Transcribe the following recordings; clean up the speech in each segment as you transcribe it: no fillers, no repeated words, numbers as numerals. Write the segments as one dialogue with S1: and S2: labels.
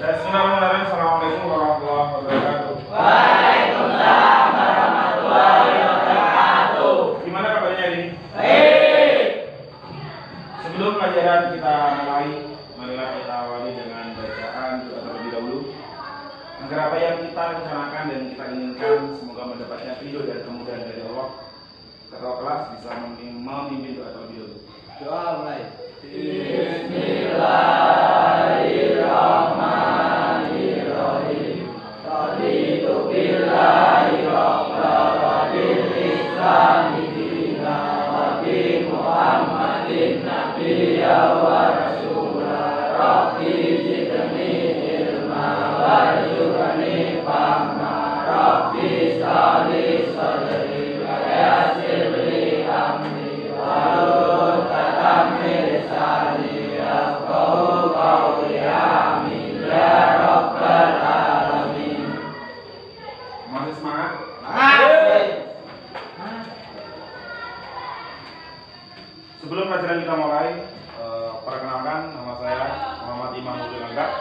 S1: Bismillahirrahmanirrahim. Assalamualaikum warahmatullahi wabarakatuh.
S2: Waalaikumsalam warahmatullahi wabarakatuh.
S1: Gimana kabarnya ini?
S2: Baik.
S1: Sebelum pelajaran kita mulai, marilah kita awali dengan bacaan doa terlebih dahulu. Agar apa yang kita rencanakan dan kita inginkan semoga mendapatnya ridho dan kemudahan dari Allah. Ketua kelas bisa memimpin doa terlebih dahulu.
S2: Doa mulai. Bismillahirrahmanirrahim. Raditu billahi rabban wa bil islami dinan wa bi Muhammadin nabiyya wa rasulah. Rabbi zidni ilma warzuqni fahma. Rabbi sholli sadri wa yassir li amri wahlul 'uqdatam min lisani yafqahu qawli. Amin ya rabbal alamin.
S1: Masih semangat? Sebelum pelajaran kita mulai, perkenalkan nama saya Muhammad Imam Lengkap.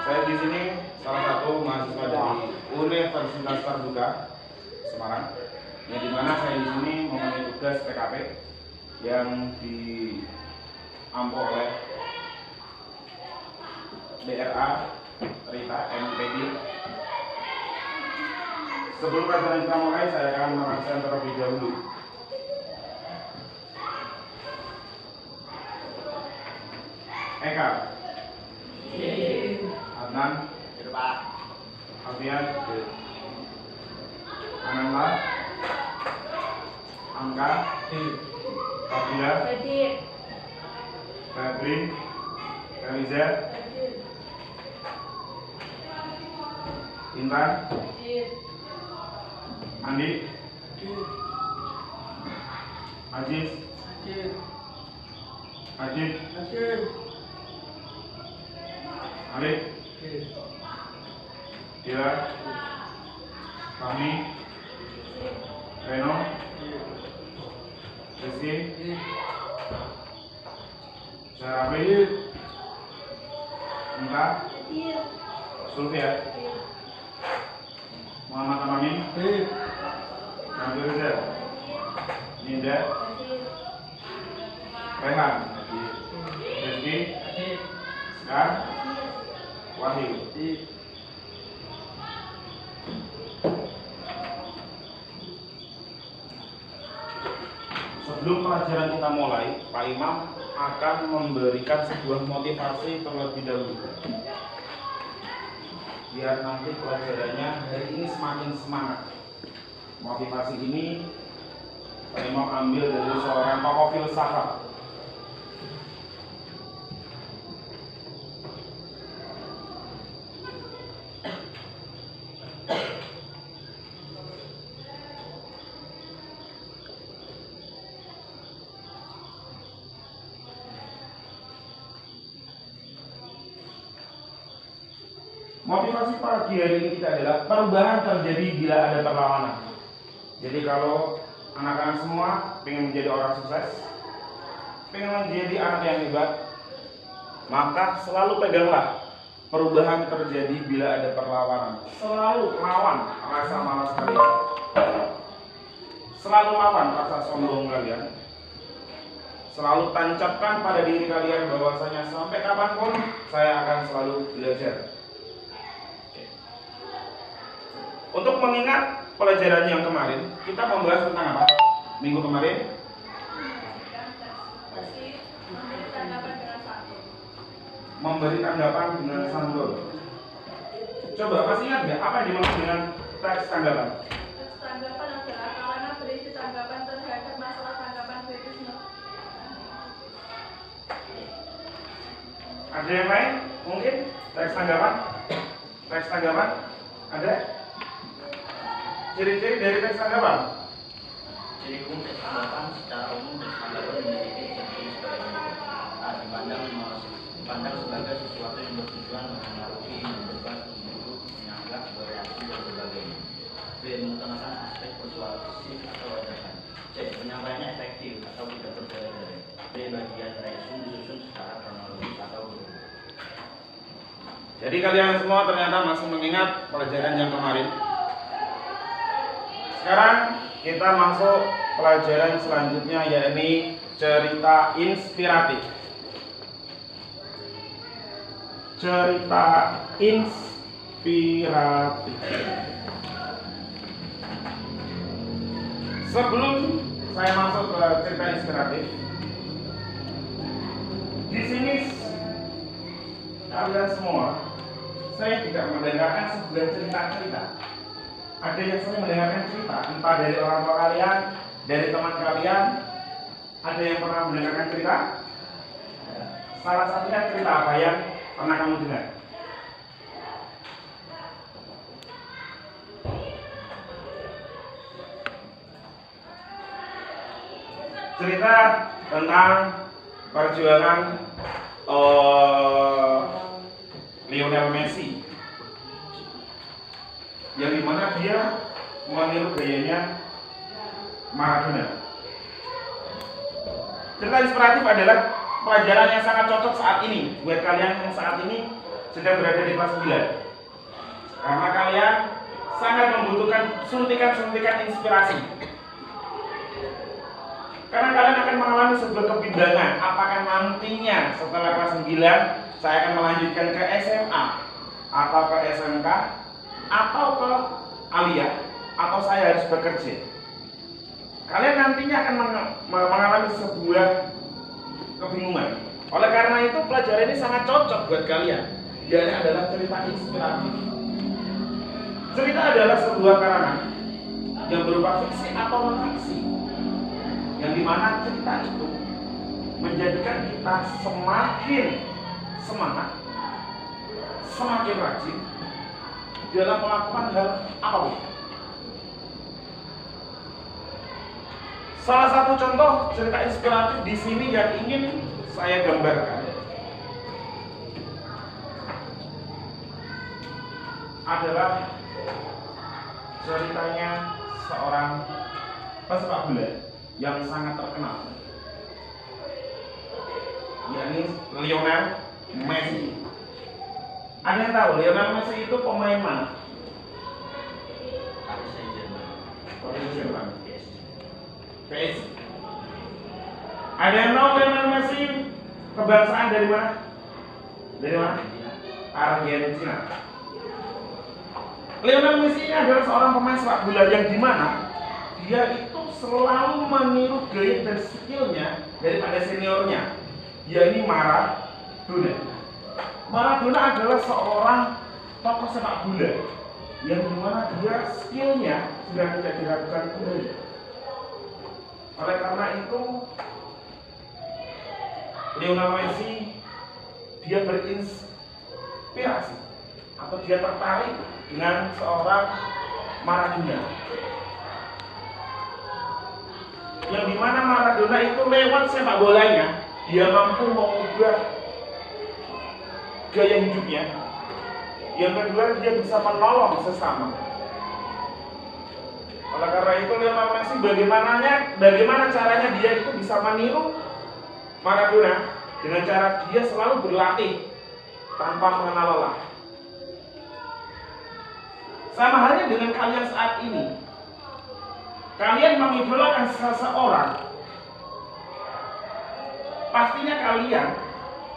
S1: Saya di sini salah satu mahasiswa dari Universitas Terbuka Semarang, yang dimana saya di sini memenuhi tugas PKP yang diampu oleh DRA Rita MPD. Sebelum pelajaran kita mulai, saya akan merasakan terlebih dahulu. Eka, Adnan, Alfian, Ananda, Angka, Fadila, Febri, Kaliza, Intan, Andi, Aziz, Ajib, Alif, Dila, Fahmi, Reno, Rizky, Syarafi, Mika, Sulfia, Muhammad Amamin, Nabi Rizal, Ninda, Rehan, Rizky, Sekar, Wahyu. Sebelum pelajaran kita mulai, Pak Imam akan memberikan sebuah motivasi terlebih dahulu, biar nanti pelajarannya hari ini semakin semangat. Motivasi ini Pak Imam ambil dari seorang tokoh filsafat. Motivasi pagi hari ini kita adalah perubahan terjadi bila ada perlawanan. Jadi kalau anak-anak semua pengen menjadi orang sukses, pengen menjadi anak yang hebat, maka selalu peganglah perubahan terjadi bila ada perlawanan. Selalu lawan rasa malas kalian, selalu lawan rasa sombong kalian, selalu tancapkan pada diri kalian bahwasanya sampai kapanpun saya akan selalu belajar. Untuk mengingat pelajaran yang kemarin, kita membahas tentang apa? Minggu kemarin? Memberi tanggapan dengan santun. Coba masih ingat nggak apa yang dimaksud dengan teks tanggapan?
S3: Teks tanggapan adalah karena berisi tanggapan terhadap masalah tanggapan kritis.
S1: Ada yang lain? Mungkin teks tanggapan? Teks tanggapan? Ada? Ciri-ciri dari teks tanggapan?
S4: Ciri umum teks tanggapan secara umum teks tanggapan memiliki ciri sebagai dipandang sebagai sesuatu yang bertujuan mengaruhi, mendebat, menyuruh, menyanggah, bereaksi dan sebagainya. B. Mengutamakan aspek persuasif atau wajahkan. C. Penyampaiannya efektif atau tidak bertele-tele. D. Bagian resume disusun secara kronologis atau berurut.
S1: Jadi kalian semua ternyata masih mengingat pelajaran yang kemarin. Sekarang kita masuk pelajaran selanjutnya, yakni cerita inspiratif. Cerita inspiratif. Sebelum saya masuk ke cerita inspiratif, di sini kalian semua, saya tidak mendengarkan sebuah cerita-cerita. Ada yang sering mendengarkan cerita, entah dari orang tua kalian, dari teman kalian. Ada yang pernah mendengarkan cerita? Salah satunya cerita apa yang pernah kamu dengar? Cerita tentang perjuangan Lionel Messi, yang dimana dia meniru gayanya Maradona. Cerita inspiratif adalah pelajaran yang sangat cocok saat ini buat kalian yang saat ini sedang berada di kelas 9, karena kalian sangat membutuhkan suntikan-suntikan inspirasi. Karena kalian akan mengalami sebuah kebimbangan, apakah nantinya setelah kelas 9 saya akan melanjutkan ke SMA atau ke SMK atau ke Aliyah, atau saya harus bekerja. Kalian nantinya akan mengalami sebuah kebingungan. Oleh karena itu pelajaran ini sangat cocok buat kalian. Ini adalah cerita inspiratif. Cerita adalah sebuah karangan yang berupa fiksi atau non-fiksi, yang dimana cerita itu menjadikan kita semakin semangat, semakin rajin dalam melakukan hal apapun. Salah satu contoh cerita inspiratif di sini yang ingin saya gambarkan adalah ceritanya seorang pesepak bola yang sangat terkenal, yakni Lionel Messi. Ada yang tahu Lionel Messi itu pemain mana? Paris Saint-Germain. PSG. Ada yang tahu Lionel Messi kebangsaan dari mana? Dari mana? Argentina. Lionel Messi ini adalah seorang pemain sepak bola yang dimana dia itu selalu meniru gaya dan skillnya daripada seniornya, yakni Maradona. Maradona adalah seorang tokoh sepak bola yang dimana dia skillnya sudah tidak diragukan kembali. Oleh karena itu Lionel Messi dia berinspirasi atau dia tertarik dengan seorang Maradona, yang dimana Maradona itu lewat sepak bolanya dia mampu mengubah gaya hidupnya. Yang kedua, dia bisa menolong sesama. Oleh karena itu Lionel Messi bagaimana caranya dia itu bisa meniru Maradona dengan cara dia selalu berlatih tanpa mengenal lelah. Sama halnya dengan kalian saat ini. Kalian mengidolakan seseorang, pastinya kalian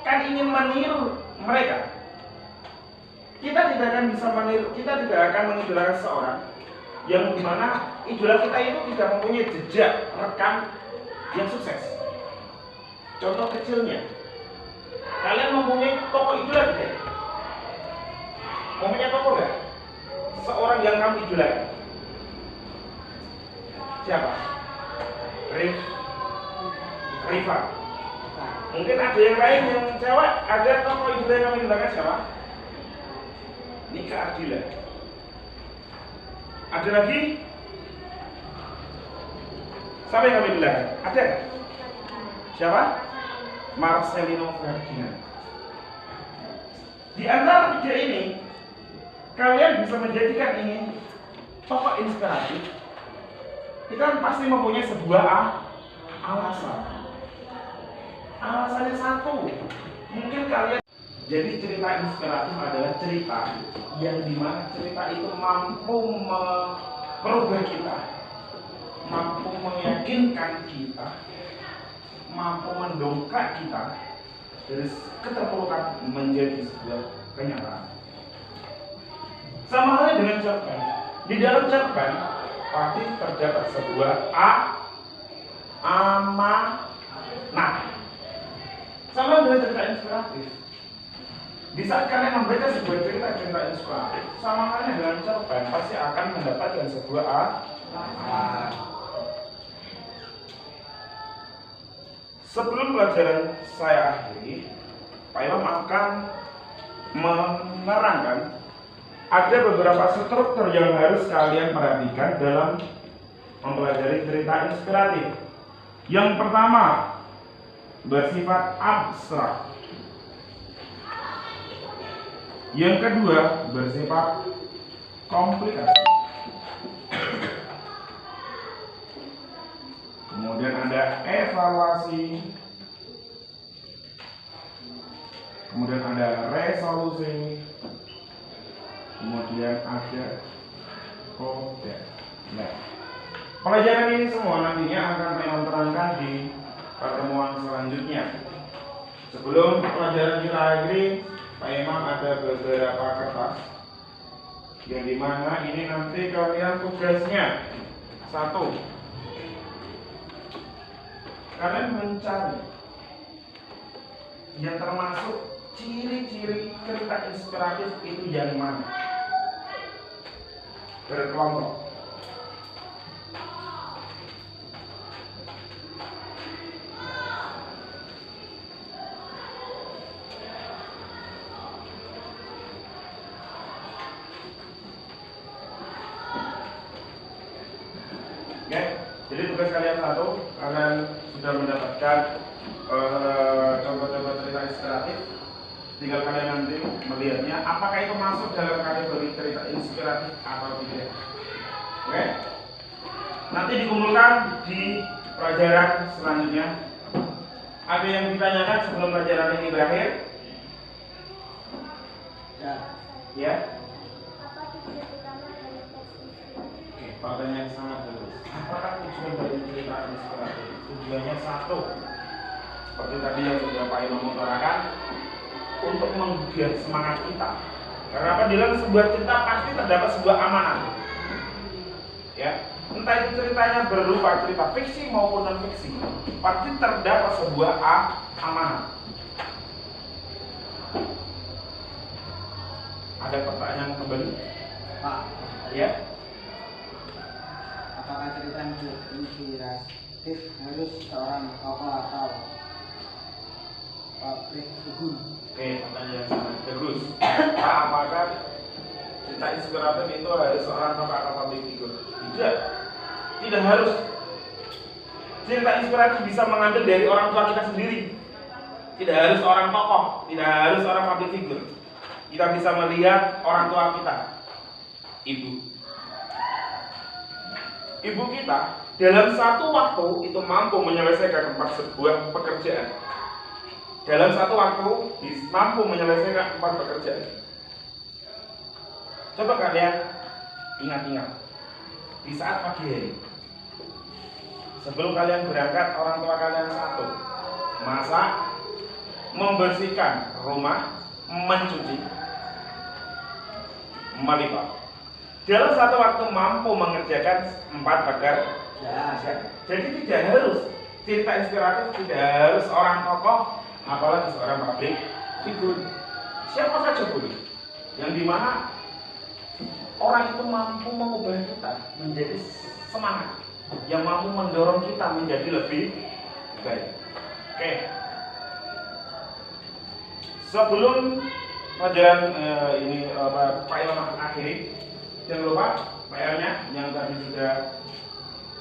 S1: kan ingin meniru mereka. Kita tidak akan mengidolakan seseorang yang dimana idola kita itu tidak mempunyai jejak rekam yang sukses. Contoh kecilnya, kalian mempunyai tokoh idola tidak? Mempunyai tokoh nggak? Seorang yang kamu idolakan. Siapa? Riva. Mungkin ada yang lain yang cewek, ada tokoh idola yang kamu idolakan siapa? Nika Ardila. Ada lagi? Siapa yang kamu idolakan? Ada? Siapa? Marcelino Ferdinand. Di antara tiga ini, kalian bisa menjadikan ini tokoh inspiratif. Kita pasti mempunyai sebuah alasan. Alasannya satu, mungkin kalian Jadi cerita inspiratif adalah cerita yang dimana cerita itu mampu merubah kita, mampu meyakinkan kita, mampu mendongkrak kita dari keterpurukan menjadi sebuah kenyataan. Sama halnya dengan cerpen. Di dalam cerpen pasti terdapat sebuah amanah. Sama dengan cerita inspiratif. Di saat kalian membaca sebuah cerita inspiratif, sama halnya dengan cerpen, pasti akan mendapatkan sebuah amanah. Sebelum pelajaran saya akhiri, Pak Imam akan menerangkan ada beberapa struktur yang harus kalian perhatikan dalam mempelajari cerita inspiratif. Yang pertama, bersifat abstrak. Yang kedua, bersifat komplikasi. Kemudian ada evaluasi. Kemudian ada resolusi. Kemudian ada kode. Nah, pelajaran ini semua nantinya akan saya terangkan di pertemuan selanjutnya. Sebelum pelajaran kita akhiri, Pak Imam ada beberapa kertas yang dimana ini nanti kalian tugasnya satu, kalian mencari yang termasuk ciri-ciri cerita inspiratif itu yang mana, berkelompok. Oke, jadi tugas kalian satu, kalian sudah mendapatkan contoh-contoh cerita inspiratif. Tinggal kalian nanti melihatnya apakah itu masuk dalam kategori cerita inspiratif atau tidak. Oke, nanti dikumpulkan di pelajaran selanjutnya. Ada yang ditanyakan sebelum pelajaran ini berakhir? Ya. Oke, pertanyaan yang sangat bagus. Apakah tujuan dari cerita inspiratif? Tujuannya satu, seperti tadi yang sudah Pak Imam utarakan, untuk menggugah semangat kita. Karena apa? Di dalam sebuah cerita pasti terdapat sebuah amanah. Ya, entah itu ceritanya berupa cerita fiksi maupun non fiksi, pasti terdapat sebuah amanah. Ada pertanyaan kembali?
S2: Pak,
S1: Ya.
S2: apakah cerita inspiratif harus seorang tokoh atau public figure?
S1: Oke, pertanyaan yang sangat bagus. Pak, apakah cerita inspiratif itu harus seorang tokoh atau public figure? Tidak harus. Cerita inspiratif bisa mengambil dari orang tua kita sendiri. Tidak harus orang tokoh, tidak harus orang public figure. Kita bisa melihat orang tua kita, ibu kita dalam satu waktu itu mampu menyelesaikan sebuah pekerjaan. Dalam satu waktu mampu menyelesaikan 4 pekerjaan. Coba kalian ingat-ingat di saat pagi hari, sebelum kalian berangkat, orang tua kalian satu masak, membersihkan rumah, mencuci, melipat. Dalam satu waktu mampu mengerjakan 4 pekerjaan. Jadi tidak harus cerita inspiratif, tidak harus orang tokoh, apalagi seorang public figure. Siapa saja boleh. Yang dimana orang itu mampu mengubah kita menjadi semangat, yang mampu mendorong kita menjadi lebih baik. Oke. Sebelum pelajaran ini Pak Imam akhiri, jangan lupa PR-nya yang tadi sudah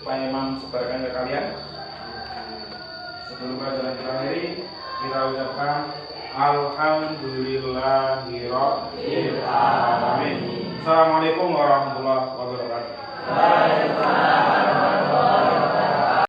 S1: Pak Imam sebarkan ke kalian. Sebelum pelajaran kita akhiri, kita ucapkan Alhamdulillahirabbil alamin. Assalamualaikum warahmatullahi wabarakatuh.